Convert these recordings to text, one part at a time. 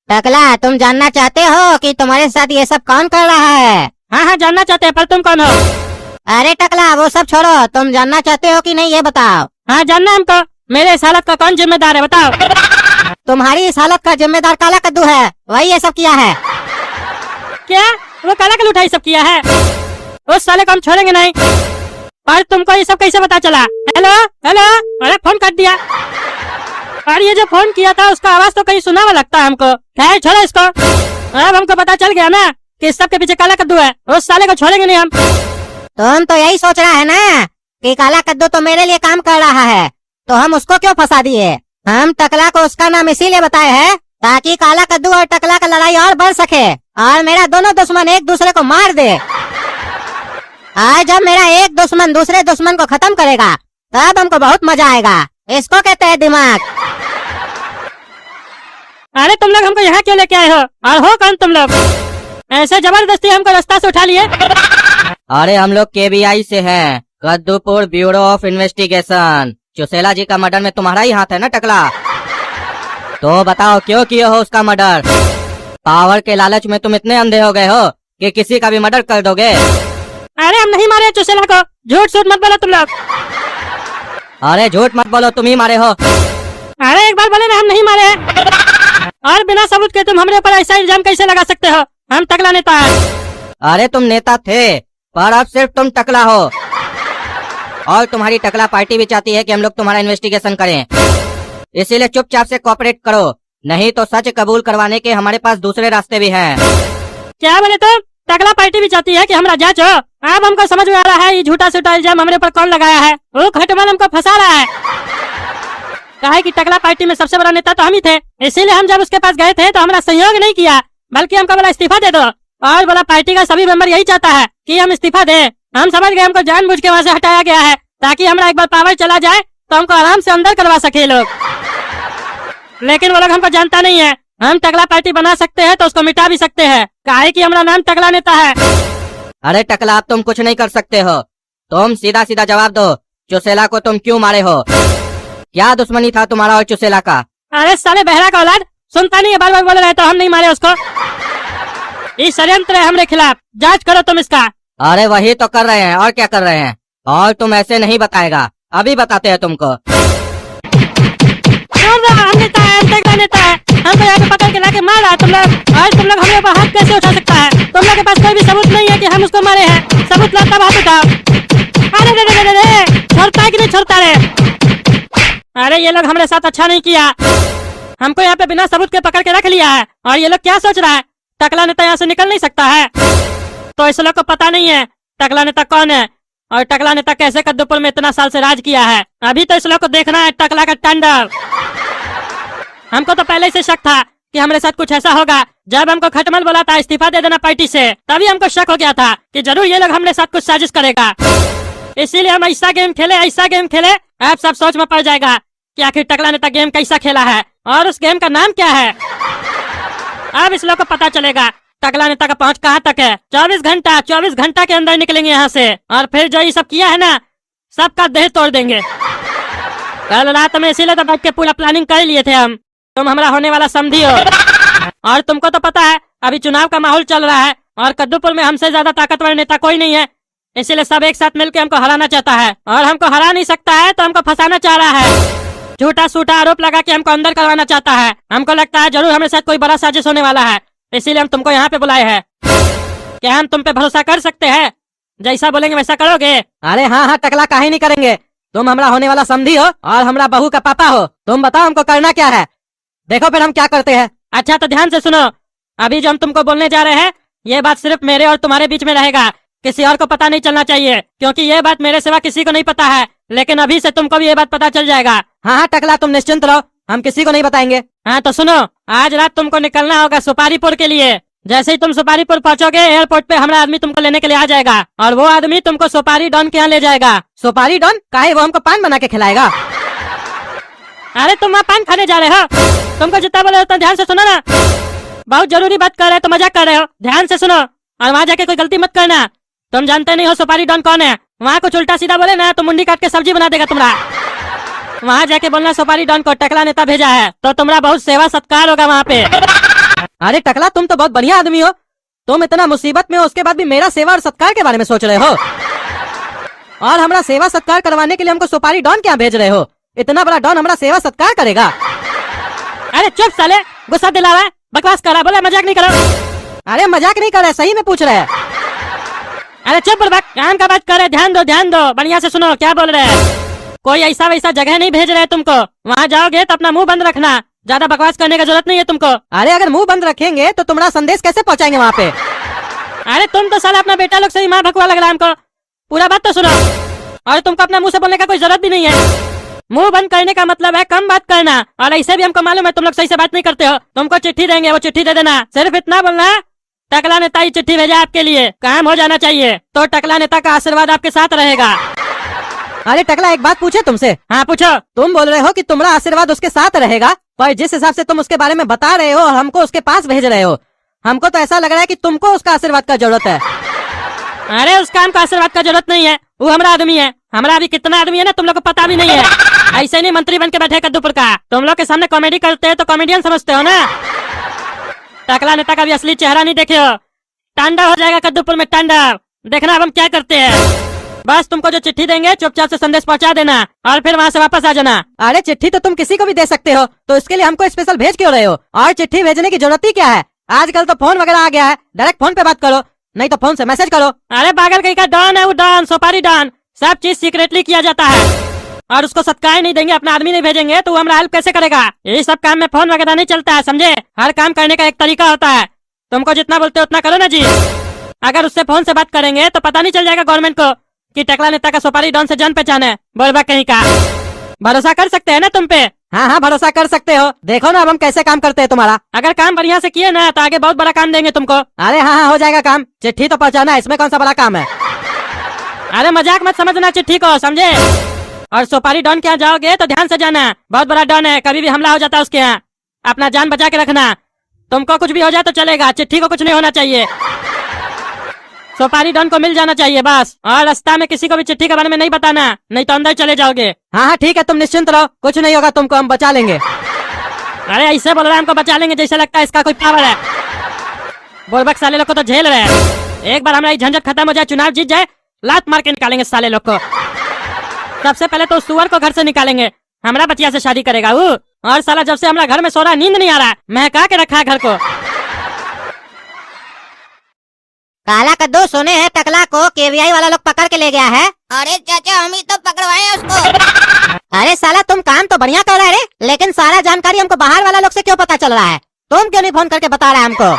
टकला, तुम जानना चाहते हो कि तुम्हारे साथ ये सब कौन कर रहा है? हाँ जानना चाहते हैं, पर तुम कौन हो? अरे टकला, वो सब छोड़ो, तुम जानना चाहते हो कि नहीं ये बताओ। हाँ जानना है हमको। मेरे इस हालत का कौन जिम्मेदार है बताओ। तुम्हारी इस हालत का जिम्मेदार काला कद्दू है, वही ये सब किया है। क्या? वो काला कल उठाई सब किया है? उस साले को हम छोड़ेंगे नहीं। और तुमको ये सब कैसे पता चला? हेलो हेलो, अरे फोन काट दिया। और ये जो फोन किया था उसका आवाज तो कहीं सुना हुआ लगता है हमको। खैर छोड़ो इसको। अब हमको पता चल गया ना कि इस सब के पीछे काला कद्दू है। उस साले को छोड़ेंगे नहीं हम। तुम तो यही सोच रहा है ना कि काला कद्दू तो मेरे लिए काम कर रहा है, तो हम उसको क्यों फंसा दिए? हम टकला को उसका नाम इसीलिए बताए हैं ताकि काला कद्दू और टकला का लड़ाई और बढ़ सके और मेरा दोनों दुश्मन एक दूसरे को मार दे। आज जब मेरा एक दुश्मन दूसरे दुश्मन को खत्म करेगा तब हमको बहुत मजा आएगा। इसको कहते हैं दिमाग। अरे तुम लोग हमको यहाँ क्यों लेके आए हो? और हो कौन तुम लोग? ऐसे जबरदस्ती हमको रास्ता से उठा लिए? अरे हम लोग KBI से हैं, कद्दूपुर ब्यूरो ऑफ इन्वेस्टिगेशन। चुसेला जी का मर्डर में तुम्हारा ही हाथ है ना टकला? तो बताओ क्यों किए हो उसका मर्डर? पावर के लालच में तुम इतने अंधे हो गए हो कि किसी का भी मर्डर कर दोगे? अरे हम नहीं मारे चुसेला को। झूठ सूट मत बोलो तुम लोग। अरे झूठ मत बोलो, तुम ही मारे हो। अरे एक बार बोले ना हम नहीं मारे हैं। और बिना सबूत के तुम हमारे ऊपर ऐसा इल्जाम कैसे लगा सकते हो? हम टकला नेता है। अरे तुम नेता थे, पर अब सिर्फ तुम टकला हो। और तुम्हारी टकला पार्टी भी चाहती है कि हम लोग तुम्हारा इन्वेस्टिगेशन करें, इसीलिए चुपचाप से कोऑपरेट करो, नहीं तो सच कबूल करवाने के हमारे पास दूसरे रास्ते भी हैं। क्या बोले तुम? टकला पार्टी भी चाहती है कि हमारा जांच हो? अब हमको समझ में आ रहा है ये झूठा सूठा इल्जाम हमारे ऊपर कौन लगाया है। वो खटमल हमको फंसा रहा है। कहा कि टकला पार्टी में सबसे बड़ा नेता तो हम ही थे, इसीलिए हम जब उसके पास गए थे तो हमारा सहयोग नहीं किया, बल्कि हमको बोला इस्तीफा दे दो। और बोला पार्टी का सभी मेंबर यही चाहता है कि हम इस्तीफा दें। हम समझ गए हमको जानबूझ के वहाँ से हटाया गया है ताकि हमारा एक बार पावर चला जाए तो हमको आराम से अंदर करवा सके लोग। लेकिन वो लोग हमको जानता नहीं है। हम टकला पार्टी बना सकते हैं तो उसको मिटा भी सकते हैं, काहे कि हमारा नाम टकला नेता है। अरे टकला, अब तुम कुछ नहीं कर सकते हो। तुम सीधा सीधा जवाब दो, चुसेला को तुम क्यों मारे हो? क्या दुश्मनी था तुम्हारा और चुसेला का? अरे साले बहरा का औलाद, सुनता नहीं है, बार बार बोल रहे तो हम नहीं मारे उसको। ये षड्यंत्र है हमारे खिलाफ, जांच करो तुम इसका। अरे वही तो कर रहे हैं, और क्या कर रहे हैं? और तुम ऐसे नहीं बताएगा, अभी बताते हैं तुमको। हम नेता है, हम टकला नेता है। हमको यहाँ पे पकड़ के लाके मार रहा है तुम लोग, और तुम लोग हमारे ऊपर हाथ कैसे उठा सकता है? तुम लोग के पास कोई भी सबूत नहीं है कि हम उसको मारे हैं। सबूत ला तब हाथ उठाओ। अरे रे रे रे रे, छोड़ता है कि नहीं छोड़ता रे? अरे ये लोग हमारे साथ अच्छा नहीं किया, हमको यहाँ पे बिना सबूत के पकड़ के रख लिया है। और ये लोग क्या सोच रहा है, टकला नेता यहाँ से निकल नहीं सकता है? तो इस लोग को पता नहीं है टकला नेता कौन है और टकला नेता कैसे कद्दूपुर में इतना साल से राज किया है। अभी तो इस लोग को देखना है टकला का टेंडर। हमको तो पहले से शक था कि हमारे साथ कुछ ऐसा होगा। जब हमको खटमल बोला था इस्तीफा दे देना पार्टी से, तभी हमको शक हो गया था कि जरूर ये लोग हमारे साथ कुछ साजिश करेगा। इसीलिए हम ऐसा गेम खेले। अब सब सोच में पड़ जाएगा कि आखिर टकला नेता गेम कैसा खेला है और उस गेम का नाम क्या है। अब इस लोग को पता चलेगा टकला नेता का पहुंच कहाँ तक है। 24 घंटा के अंदर निकलेंगे यहाँ से, और फिर जो ये सब किया है ना, सबका देह तोड़ देंगे। कल रात में इसीलिए तो बैठ के पूरा प्लानिंग कर लिए थे हम। तुम हमारा होने वाला समझी हो, और तुमको तो पता है अभी चुनाव का माहौल चल रहा है और कद्दूपुर में हमसे ज्यादा ताकतवर नेता कोई नहीं है। इसीलिए सब एक साथ मिलकर हमको हराना चाहता है, और हमको हरा नहीं सकता है तो हमको फंसाना चाह रहा है। झूठा सूठा आरोप लगा के हमको अंदर करवाना चाहता है। हमको लगता है जरूर हमारे साथ कोई बड़ा साजिश होने वाला है, इसीलिए हम तुमको यहाँ पे बुलाए हैं। क्या हम तुम पे भरोसा कर सकते हैं? जैसा बोलेंगे वैसा करोगे? अरे हाँ टकला, काहे नहीं करेंगे। तुम हमारा होने वाला समधी हो और हमारा बहू का पापा हो। तुम बताओ हमको करना क्या है, देखो फिर हम क्या करते हैं। अच्छा तो ध्यान से सुनो, अभी जो हम तुमको बोलने जा रहे हैं ये बात सिर्फ मेरे और तुम्हारे बीच में रहेगा, किसी और को पता नहीं चलना चाहिए, क्योंकि ये बात मेरे सिवा किसी को नहीं पता है। लेकिन अभी से तुमको भी ये बात पता चल जाएगा। हाँ टकला, तुम निश्चिंत रहो, हम किसी को नहीं बताएंगे। हाँ तो सुनो, आज रात तुमको निकलना होगा सुपारीपुर के लिए। जैसे ही तुम सुपारीपुर पहुंचोगे, एयरपोर्ट पे हमारा आदमी तुमको लेने के लिए आ जाएगा, और वो आदमी तुमको सुपारी डॉन के यहाँ ले जाएगा। सुपारी डॉन? काहे, वो हमको पान बना के खिलाएगा? अरे तुम वहाँ पान खाने जा रहे हो? तुमको जितना बोले उतना ध्यान से सुनो ना, बहुत जरूरी बात कर रहे हो तो मजाक कर रहे हो। ध्यान से सुनो और वहाँ जाके कोई गलती मत करना। तुम जानते नहीं हो सुपारी डॉन कौन है। वहाँ कुछ उल्टा सीधा बोले ना तो मुंडी काट के सब्जी बना देगा तुम्हारा। वहाँ जाके बोलना सुपारी डॉन को टकला नेता भेजा है, तो तुम्हारा बहुत सेवा सत्कार होगा वहाँ पे। अरे टकला, तुम तो बहुत बढ़िया आदमी हो। तुम इतना मुसीबत में हो, उसके बाद भी मेरा सेवा और सत्कार के बारे में सोच रहे हो, और हमारा सेवा सत्कार करवाने के लिए हमको सुपारी डॉन क्या भेज रहे हो? इतना बड़ा डॉन हमारा सेवा सत्कार करेगा? अरे चुप साले, गुस्सा दिलावा है, बकवास कर रहा, बोला मजाक नहीं करो। अरे मजाक नहीं कर रहे, सही में पूछ रहे हैं। अरे चुप बुड़बक, काम का बात कर रहे, ध्यान दो, बढ़िया से सुनो क्या बोल रहे हैं। कोई ऐसा वैसा जगह नहीं भेज रहे तुमको, वहाँ जाओगे तो अपना मुंह बंद रखना, ज्यादा बकवास करने की जरूरत नहीं है तुमको। अरे अगर मुंह बंद रखेंगे तो तुम्हारा संदेश कैसे पहुँचाएंगे वहाँ पे? अरे तुम तो साला अपना बेटा लोग से ही माँ भकवा लग रहा है हमको, पूरा बात तो सुनो। और तुमको अपना मुंह से बोलने का कोई जरूरत भी नहीं है। मुंह बंद करने का मतलब है कम बात करना, और ऐसे भी हमको मालूम है तुम लोग सही से बात नहीं करते हो। तुमको चिट्ठी देंगे, वो चिट्ठी दे देना, सिर्फ इतना बोलना, टकला नेता ही चिट्ठी भेजा आपके लिए, काम हो जाना चाहिए, तो टकला नेता का आशीर्वाद आपके साथ रहेगा। अरे टकला, एक बात पूछे तुमसे? हाँ पूछो। तुम बोल रहे हो कि तुम्हारा आशीर्वाद उसके साथ रहेगा, पर जिस हिसाब से तुम उसके बारे में बता रहे हो और हमको उसके पास भेज रहे हो, हमको तो ऐसा लग रहा है कि तुमको उसका आशीर्वाद का जरूरत है। अरे उसका हमको आशीर्वाद का जरूरत नहीं है, वो हमारा आदमी है। हमारा अभी कितना आदमी है ना तुम लोग को पता भी नहीं है। ऐसे नहीं मंत्री बन के बैठे कद्दूपुर का, तुम लोग के सामने कॉमेडी करते हैं तो कॉमेडियन समझते हो ना। टकला नेता का भी असली चेहरा नहीं देखे हो, तांडव हो जाएगा कद्दूपुर में, तांडव। देखना अब हम क्या करते हैं। बस तुमको जो चिट्ठी देंगे चुपचाप से संदेश पहुंचा देना और फिर वहाँ से वापस आ जाना। अरे चिट्ठी तो तुम किसी को भी दे सकते हो, तो इसके लिए हमको स्पेशल भेज क्यों रहे हो? और चिट्ठी भेजने की जरूरत ही क्या है? आजकल तो फोन वगैरह आ गया है, डायरेक्ट फोन पे बात करो, नहीं तो फोन से मैसेज करो। अरे पागल कहीं का डॉन है वो, डॉन, सुपारी डॉन, सब चीज सीक्रेटली किया जाता है। और उसको सत्कार नहीं देंगे, अपना आदमी नहीं भेजेंगे तो वो हमारा हेल्प कैसे करेगा? ये सब काम में फोन वगैरह नहीं चलता है, समझे? हर काम करने का एक तरीका होता है। तुमको जितना बोलते हो उतना करो ना जी। अगर उससे फोन से बात करेंगे तो पता नहीं चल जाएगा गवर्नमेंट को कि टकला नेता का सुपारी डॉन से जान पहचान है। बोलबा कहीं का। भरोसा कर सकते हैं ना तुम पे? हाँ भरोसा कर सकते हो। देखो ना अब हम कैसे काम करते हैं तुम्हारा। अगर काम बढ़िया से किए ना तो आगे बहुत बड़ा काम देंगे तुमको। अरे हाँ हो जाएगा काम, चिट्ठी तो पहुँचाना है, इसमें कौन सा बड़ा काम है? अरे मजाक मत समझना चिट्ठी को, समझे? और सुपारी डॉन के यहाँ जाओगे तो ध्यान से जाना, बहुत बड़ा डॉन है, कभी भी हमला हो जाता है उसके यहाँ, अपना जान बचा के रखना। तुमको कुछ भी हो जाए तो चलेगा, चिट्ठी को कुछ नहीं होना चाहिए। सुपारी डॉन को मिल जाना चाहिए बस, और रास्ता में किसी को भी चिट्ठी के बारे में नहीं बताना, नहीं तो अंदर चले जाओगे। हाँ ठीक है, तुम निश्चिंत रहो, कुछ नहीं होगा तुमको, हम बचा लेंगे। अरे ऐसे बोल रहा है हमको बचा लेंगे, जैसे लगता है इसका कोई पावर है। बोलबक साले लोग को तो झेल रहे हैं, एक बार हमारा झंझट खत्म हो जाए, चुनाव जीत जाए, लात मार के निकालेंगे साले लोग को। सबसे पहले तो सुअर को घर से निकालेंगे, हमारा बचिया से शादी करेगा वो। और साला जब से हमारा घर में सो रहा, नींद नहीं आ रहा, महका के रखा है घर को। काला कद्दू सुने हैं टकला को केवीआई वाला लोग पकड़ के ले गया है। अरे चाचा हम ही तो पकड़वाए उसको। अरे साला तुम काम तो बढ़िया कर रहे रे, लेकिन सारा जानकारी हमको बाहर वाला लोग से क्यों पता चल रहा है? तुम क्यों नहीं फोन करके बता रहे हमको?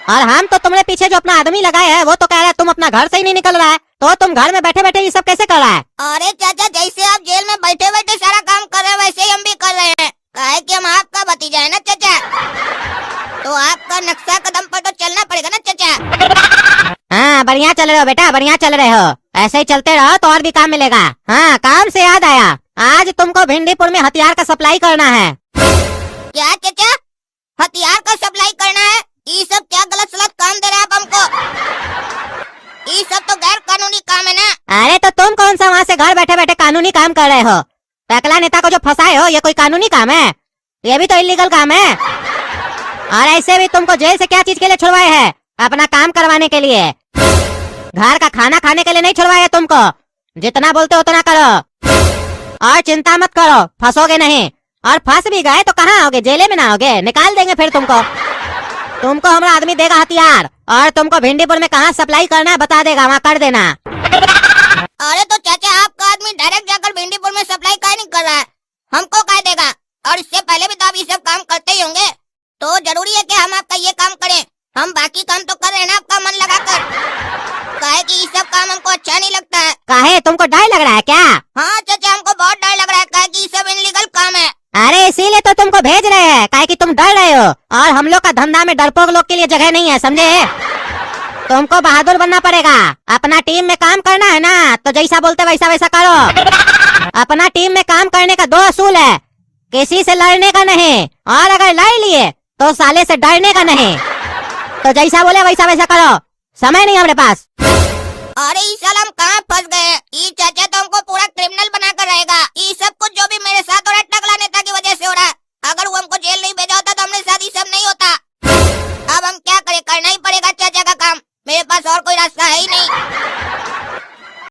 और हम तो तुम्हारे पीछे जो अपना आदमी लगाए है वो तो कह रहा है तुम अपना घर से ही नहीं निकल रहा है, तो तुम घर में बैठे बैठे ये सब कैसे कर रहा है? अरे चाचा जैसे आप जेल में बैठे बैठे सारा काम कर रहे हैं वैसे ही हम भी कर रहे हैं। काहे कि हम आपका भतीजा है ना चाचा, तो आपका नक्शा कदम पर तो चलना पड़ेगा ना चाचा। हाँ बढ़िया चल रहे हो बेटा, बढ़िया चल रहे हो, ऐसे ही चलते रहो तो और भी काम मिलेगा। हाँ काम से याद आया, आज तुमको भिंडीपुर में हथियार का सप्लाई करना है। क्या चाचा, हथियार का सप्लाई करना है? ये सब क्या गलत सलत काम दे रहे हैं आप हमको? ये सब तो गैर कानूनी काम है ना। अरे तो तुम कौन सा वहाँ से घर बैठे बैठे कानूनी काम कर रहे हो? टकला नेता को जो फंसाए हो ये कोई कानूनी काम है? ये भी तो इलीगल काम है। और ऐसे भी तुमको जेल से क्या चीज के लिए छुड़वाए हैं? अपना काम करवाने के लिए, घर का खाना खाने के लिए नहीं छुड़वाए तुमको। जितना बोलते हो उतना करो और चिंता मत करो, फंसोगे नहीं। और फंस भी गए तो कहाँ आओगे? जेले में ना आओगे, निकाल देंगे फिर तुमको। तुमको हमारा आदमी देगा हथियार और तुमको भिंडीपुर में कहाँ सप्लाई करना है बता देगा, वहाँ कर देना। अरे तो चाचा आपका आदमी डायरेक्ट जाकर भिंडीपुर में सप्लाई काहे नहीं कर रहा है? हमको कह देगा, और इससे पहले भी तो आप ये सब काम करते ही होंगे, तो जरूरी है कि हम आपका ये काम करें। हम बाकी काम तो कर रहे हैं ना आपका मन लगाकर, काहे कि ये सब काम हमको अच्छा नहीं लगता है। काहे तुमको डर लग रहा है क्या? हाँ चाचा हमको बहुत डर लग रहा है, काहे कि ये सब इनलीगल काम है। अरे इसीलिए तो तुमको भेज रहे हैं, काहे कि तुम डर रहे हो, और हम लोग का धंधा में डरपोक लोग के लिए जगह नहीं है, समझे? तुमको बहादुर बनना पड़ेगा, अपना टीम में काम करना है ना, तो जैसा बोलते वैसा वैसा करो। अपना टीम में काम करने का 2 असूल है, किसी से लड़ने का नहीं, और अगर लड़ लिए तो साले से डरने का नहीं। तो जैसा बोले वैसा वैसा करो, समय नहीं हमारे पास। अरे इस साल हम कहाँ फंस गए? ये चाचा तो हमको पूरा क्रिमिनल बनाकर रहेगा। ये सब कुछ जो भी मेरे साथ हो रहा है टकला नेता की वजह से हो रहा है। अगर वो हमको जेल नहीं भेजा होता तो हमारे साथ ये सब नहीं होता। ये करना ही पड़ेगा चाचा का काम। मेरे पास और कोई रास्ता है ही नहीं।